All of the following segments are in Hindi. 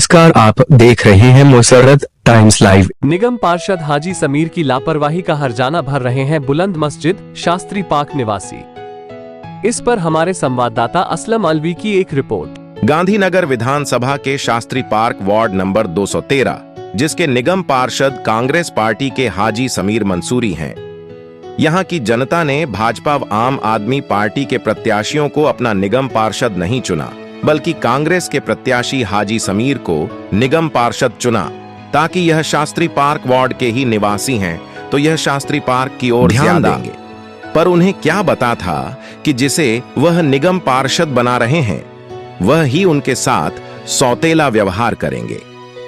नमस्कार, आप देख रहे हैं मुसर्रत टाइम्स लाइव। निगम पार्षद हाजी समीर की लापरवाही का हर्जाना भर रहे हैं बुलंद मस्जिद शास्त्री पार्क निवासी। इस पर हमारे संवाददाता असलम अलवी की एक रिपोर्ट। गांधीनगर विधानसभा के शास्त्री पार्क वार्ड नंबर 213, जिसके निगम पार्षद कांग्रेस पार्टी के हाजी समीर मंसूरी हैं। यहां की जनता ने भाजपा व आम आदमी पार्टी के प्रत्याशियों को अपना निगम पार्षद नहीं चुना, बल्कि कांग्रेस के प्रत्याशी हाजी समीर को निगम पार्षद चुना, ताकि यह शास्त्री पार्क वार्ड के ही निवासी हैं तो यह शास्त्री पार्क की ओर ध्यान देंगे। पर उन्हें क्या पता था कि जिसे वह निगम पार्षद बना रहे हैं वह ही उनके साथ सौतेला व्यवहार करेंगे।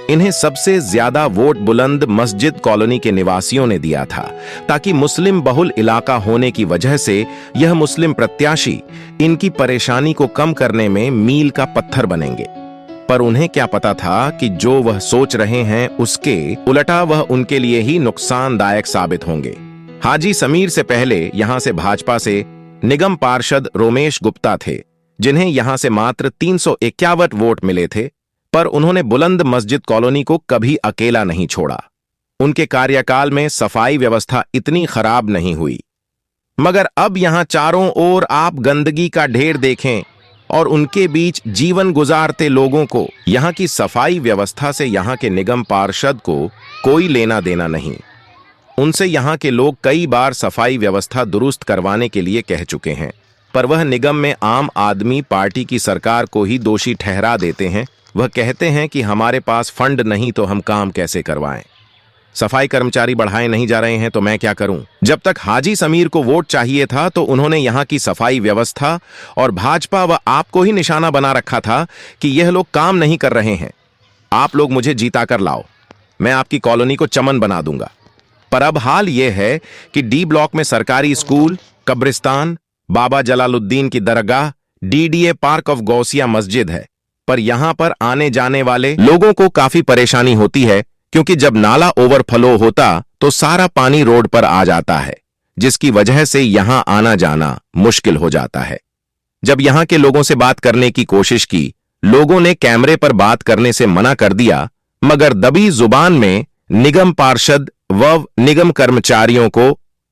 इन्हें सबसे ज्यादा वोट बुलंद मस्जिद कॉलोनी के निवासियों ने दिया था, ताकि मुस्लिम बहुल इलाका होने की वजह से यह मुस्लिम प्रत्याशी इनकी परेशानी को कम करने में मील का पत्थर बनेंगे। पर उन्हें क्या पता था कि जो वह सोच रहे हैं उसके उलटा वह उनके लिए ही नुकसानदायक साबित होंगे। हाजी समीर से पहले यहां से भाजपा से निगम पार्षद रोमेश गुप्ता थे, जिन्हें यहां से मात्र 351 वोट मिले थे, पर उन्होंने बुलंद मस्जिद कॉलोनी को कभी अकेला नहीं छोड़ा। उनके कार्यकाल में सफाई व्यवस्था इतनी खराब नहीं हुई, मगर अब यहां चारों ओर आप गंदगी का ढेर देखें और उनके बीच जीवन गुजारते लोगों को यहां की सफाई व्यवस्था से यहां के निगम पार्षद को कोई लेना देना नहीं। उनसे यहां के लोग कई बार सफाई व्यवस्था दुरुस्त करवाने के लिए कह चुके हैं, पर वह निगम में आम आदमी पार्टी की सरकार को ही दोषी ठहरा देते हैं। वह कहते हैं कि हमारे पास फंड नहीं तो हम काम कैसे करवाएं। सफाई कर्मचारी बढ़ाए नहीं जा रहे हैं तो मैं क्या करूं। जब तक हाजी समीर को वोट चाहिए था तो उन्होंने यहां की सफाई व्यवस्था और भाजपा व आपको ही निशाना बना रखा था कि यह लोग काम नहीं कर रहे हैं। आप लोग मुझे जीता कर लाओ, मैं आपकी कॉलोनी को चमन बना दूंगा। पर अब हाल यह है कि डी ब्लॉक में सरकारी स्कूल, कब्रिस्तान, बाबा जलालुद्दीन की दरगाह, डीडीए पार्क ऑफ गौसिया मस्जिद है, पर यहां पर आने जाने वाले लोगों को काफी परेशानी होती है, क्योंकि जब नाला ओवरफ्लो होता तो सारा पानी रोड पर आ जाता है, जिसकी वजह से यहां आना जाना मुश्किल हो जाता है। जब यहां के लोगों से बात करने की कोशिश की, लोगों ने कैमरे पर बात करने से मना कर दिया, मगर दबी जुबान में निगम पार्षद व निगम कर्मचारियों को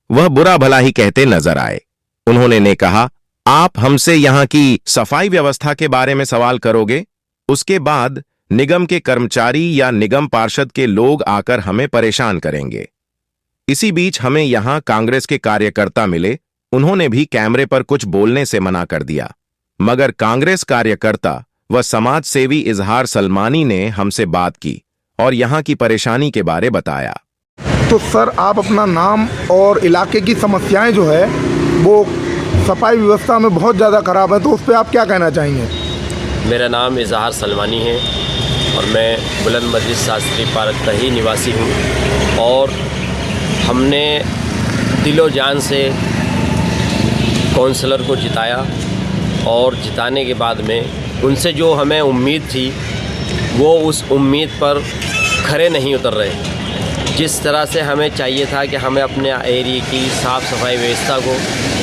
वह बुरा भला ही कहते नजर आए। उन्होंने कहा, आप हमसे यहां की सफाई व्यवस्था के बारे में सवाल करोगे, उसके बाद निगम के कर्मचारी या निगम पार्षद के लोग आकर हमें परेशान करेंगे। इसी बीच हमें यहां कांग्रेस के कार्यकर्ता मिले, उन्होंने भी कैमरे पर कुछ बोलने से मना कर दिया, मगर कांग्रेस कार्यकर्ता व समाज सेवी इजहार सलमानी ने हमसे बात की और यहां की परेशानी के बारे बताया। तो सर, आप अपना नाम और इलाके की समस्याएं जो है वो सफाई व्यवस्था में बहुत ज़्यादा खराब है, तो उस पर आप क्या कहना चाहेंगे? मेरा नाम इजहार सलमानी है और मैं बुलंद मस्जिद शास्त्री पार्क का ही निवासी हूँ। और हमने दिलो जान से काउंसलर को जिताया और जिताने के बाद में उनसे जो हमें उम्मीद थी वो उस उम्मीद पर खरे नहीं उतर रहे। जिस तरह से हमें चाहिए था कि हमें अपने एरिया की साफ़ सफाई व्यवस्था को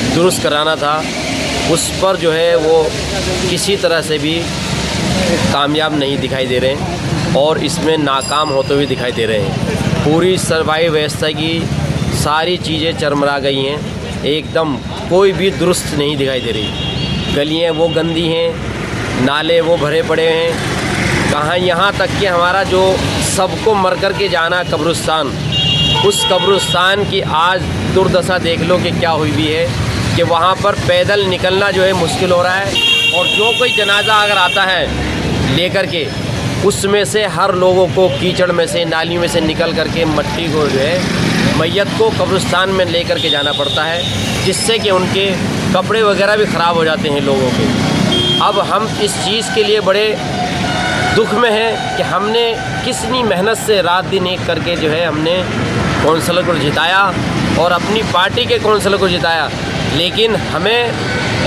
दुरुस्त कराना था, उस पर जो है वो किसी तरह से भी कामयाब नहीं दिखाई दे रहे और इसमें नाकाम होते हुए दिखाई दे रहे हैं। पूरी सफाई व्यवस्था की सारी चीज़ें चरमरा गई हैं, एकदम कोई भी दुरुस्त नहीं दिखाई दे रही। गलियाँ वो गंदी हैं, नाले वो भरे पड़े हैं, कहाँ यहाँ तक कि हमारा जो सबको मर कर के जाना कब्रिस्तान, उस कब्रिस्तान की आज दुर्दशा देख लो कि क्या हुई भी है कि वहाँ पर पैदल निकलना जो है मुश्किल हो रहा है। और जो कोई जनाजा अगर आता है लेकर के, उसमें से हर लोगों को कीचड़ में से, नाली में से निकल करके मट्टी को जो है मैयत को कब्रिस्तान में लेकर के जाना पड़ता है, जिससे कि उनके कपड़े वगैरह भी ख़राब हो जाते हैं लोगों के। अब हम इस चीज़ के लिए बड़े दुख में हैं कि हमने कितनी मेहनत से रात दिन एक करके जो है हमने काउंसलर को जिताया और अपनी पार्टी के काउंसलर को जिताया, लेकिन हमें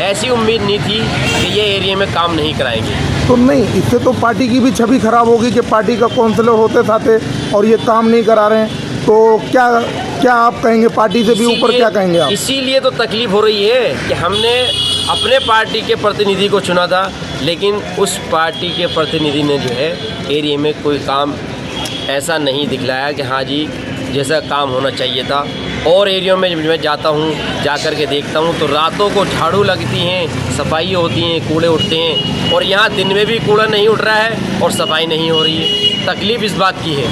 ऐसी उम्मीद नहीं थी कि ये एरिया में काम नहीं कराएंगे। तो नहीं, इससे तो पार्टी की भी छवि खराब होगी कि पार्टी का काउंसलर होते साथे और ये काम नहीं करा रहे हैं, तो क्या आप कहेंगे? पार्टी से भी ऊपर क्या कहेंगे आप? इसीलिए तो तकलीफ हो रही है कि हमने अपने पार्टी के प्रतिनिधि को चुना था, लेकिन उस पार्टी के प्रतिनिधि ने जो है एरिया में कोई काम ऐसा नहीं दिखलाया कि हाँ जी जैसा काम होना चाहिए था। और एरिया में जब मैं जाता हूँ, जा कर के देखता हूँ तो रातों को झाड़ू लगती हैं, सफाई होती हैं, कूड़े उठते हैं, और यहाँ दिन में भी कूड़ा नहीं उठ रहा है और सफाई नहीं हो रही है। तकलीफ़ इस बात की है